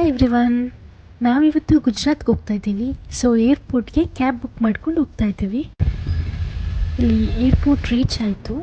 Hi everyone, ನಾವಿವತ್ತು ಗುಜರಾತ್ಗೆ ಹೋಗ್ತಾ ಇದ್ದೀವಿ. ಸೊ ಏರ್ಪೋರ್ಟ್ಗೆ ಕ್ಯಾಬ್ ಬುಕ್ ಮಾಡ್ಕೊಂಡು ಹೋಗ್ತಾ ಇದ್ದೀವಿ. ಇಲ್ಲಿ ಏರ್ಪೋರ್ಟ್ ರೀಚ್ ಆಯಿತು.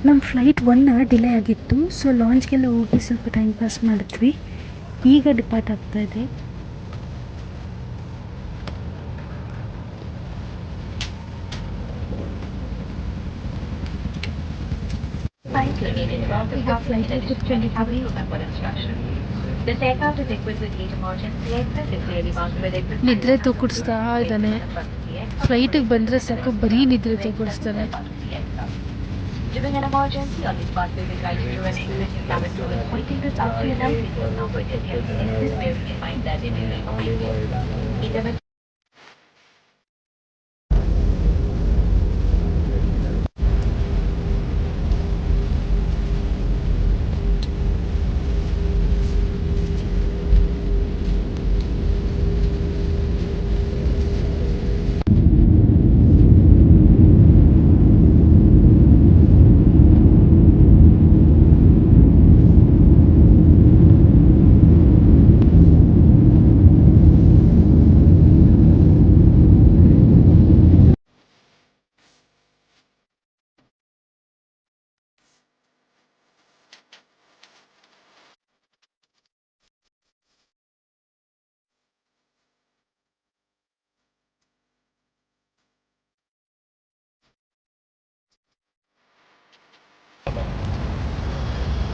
ನಮ್ಮ ಫ್ಲೈಟ್ 1 hour ಡಿಲೇ ಆಗಿತ್ತು. ಸೊ ಲಾಂಚ್ಗೆಲ್ಲ ಹೋಗಿ ಸ್ವಲ್ಪ ಟೈಮ್ ಪಾಸ್ ಮಾಡಿದ್ವಿ. ಈಗ ಡಿಪಾರ್ಟ್ ಆಗ್ತಾ ಇದೆ. ಈಗ ಫ್ಲೈಟಲ್ಲಿ ಕೂತ್ಕೊಂಡಿದ್ದೀವಿ. ನಿದ್ರೆ ತಗೊಡಿಸ್ತಾ ಇದ್ದಾನೆ. ಫ್ಲೈಟಿಗೆ ಬಂದರೆ ಸಾಕು ಬರೀ ನಿದ್ರೆ ತಗೊಡಿಸ್ತಾನೆ. During an emergency or despite the right to remain with your cabin crew is waiting to talk to you now, it will not be detailed. In this way, we can find that it is only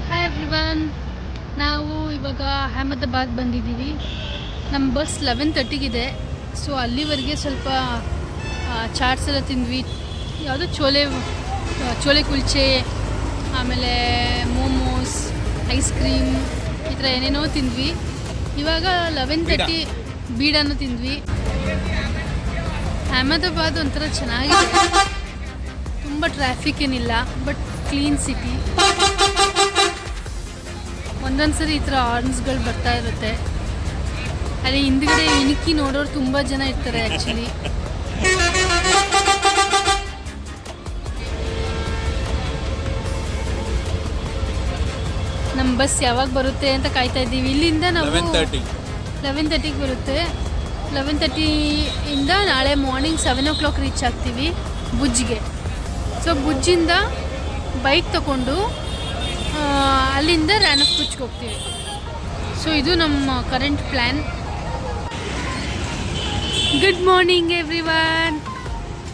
hi everyone, ನಾವು ಇವಾಗ ಅಹಮದಾಬಾದ್ ಬಂದಿದ್ದೀವಿ. ನಮ್ಮ bus 11:30 so ಅಲ್ಲಿವರೆಗೆ ಸ್ವಲ್ಪ ಚಾಟ್ಸ್ ಎಲ್ಲ ತಿಂದ್ವಿ. ಯಾವುದು ಚೋಲೆ ಕುಲ್ಚೆ, ಆಮೇಲೆ ಮೋಮೋಸ್, ಐಸ್ ಕ್ರೀಮ್, ಈ ಥರ ಏನೇನೋ ತಿಂದ್ವಿ. ಇವಾಗ 11:30 ಬೀಡನ್ನು ತಿಂದ್ವಿ. ಅಹಮದಾಬಾದ್ ಒಂಥರ ಚೆನ್ನಾಗಿದೆ, ತುಂಬ ಟ್ರಾಫಿಕ್ ಏನಿಲ್ಲ, ಬಟ್ ಕ್ಲೀನ್ ಸಿಟಿ. ಒಂದೊಂದು ಸರಿ ಈ ಥರ ಹಾರ್ನ್ಸ್ಗಳು ಬರ್ತಾ ಇರುತ್ತೆ. ಅದೇ ಹಿಂದ್ಗಡೆ ಇಣುಕಿ ನೋಡೋರು ತುಂಬ ಜನ ಇರ್ತಾರೆ ಆ್ಯಕ್ಚುಲಿ. ನಮ್ಮ ಬಸ್ ಯಾವಾಗ ಬರುತ್ತೆ ಅಂತ ಕಾಯ್ತಾ ಇದ್ದೀವಿ. ಇಲ್ಲಿಂದ ನಾವು 11:30 ಬರುತ್ತೆ. 11:30 ನಾಳೆ ಮಾರ್ನಿಂಗ್ 7 o'clock ರೀಚ್ ಆಗ್ತೀವಿ ಭುಜ್ಗೆ. ಸೊ ಭುಜ್ಜಿಂದ ಬೈಕ್ ತಗೊಂಡು ಅಲ್ಲಿಂದ ರಾಣಪ್ ಭುಜ್ಗೆ ಹೋಗ್ತೀವಿ. ಸೊ ಇದು ನಮ್ಮ current plan. Good morning everyone.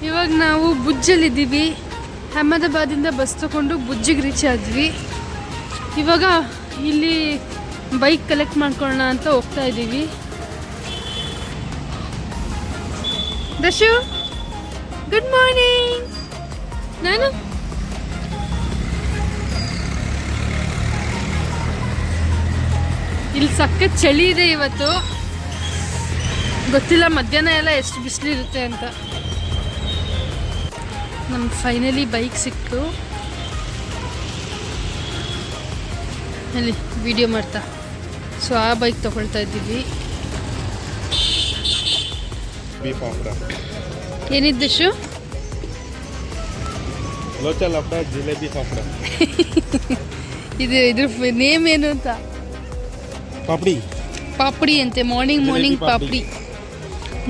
ಇವಾಗ ನಾವು ಭುಜ್ಜಲ್ಲಿದ್ದೀವಿ. ಅಹಮದಾಬಾದಿಂದ ಬಸ್ ತಗೊಂಡು ಭುಜ್ಜಿಗೆ ರೀಚ್ ಆದ್ವಿ. ಇವಾಗ ಇಲ್ಲಿ ಬೈಕ್ ಕಲೆಕ್ಟ್ ಮಾಡ್ಕೊಳ್ಳೋಣ ಅಂತ ಹೋಗ್ತಾ ಇದ್ದೀವಿ. ದಶು, ಗುಡ್ ಮಾರ್ನಿಂಗ್. ನಾನು ಇಲ್ಲಿ ಸಖತ್ ಚಳಿ ಇದೆ ಇವತ್ತು. ಗೊತ್ತಿಲ್ಲ ಮಧ್ಯಾಹ್ನ ಎಲ್ಲ ಎಷ್ಟು ಬಿಸಿಲಿರುತ್ತೆ ಅಂತ. ನಮ್ಗೆ ಫೈನಲಿ ಬೈಕ್ ಸಿಕ್ತು. ಅಲ್ಲಿ ವಿಡಿಯೋ ಮಾಡ್ತಾ. ಸೊ ಆ ಬೈಕ್ ತಗೊಳ್ತಾ ಇದ್ದೀವಿ. ಏನಿದ್ದಷ್ಟು ಇದ್ರ ನೇಮ್ ಏನು ಅಂತ? ಪಾಪಡಿ ಅಂತೆ. ಮಾರ್ನಿಂಗ್ ಪಾಪಡಿ,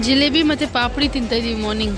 ಜಿಲೇಬಿ ಮತ್ತು ಪಾಪಡಿ ತಿಂತಾ ಇದೀವಿ ಮಾರ್ನಿಂಗ್.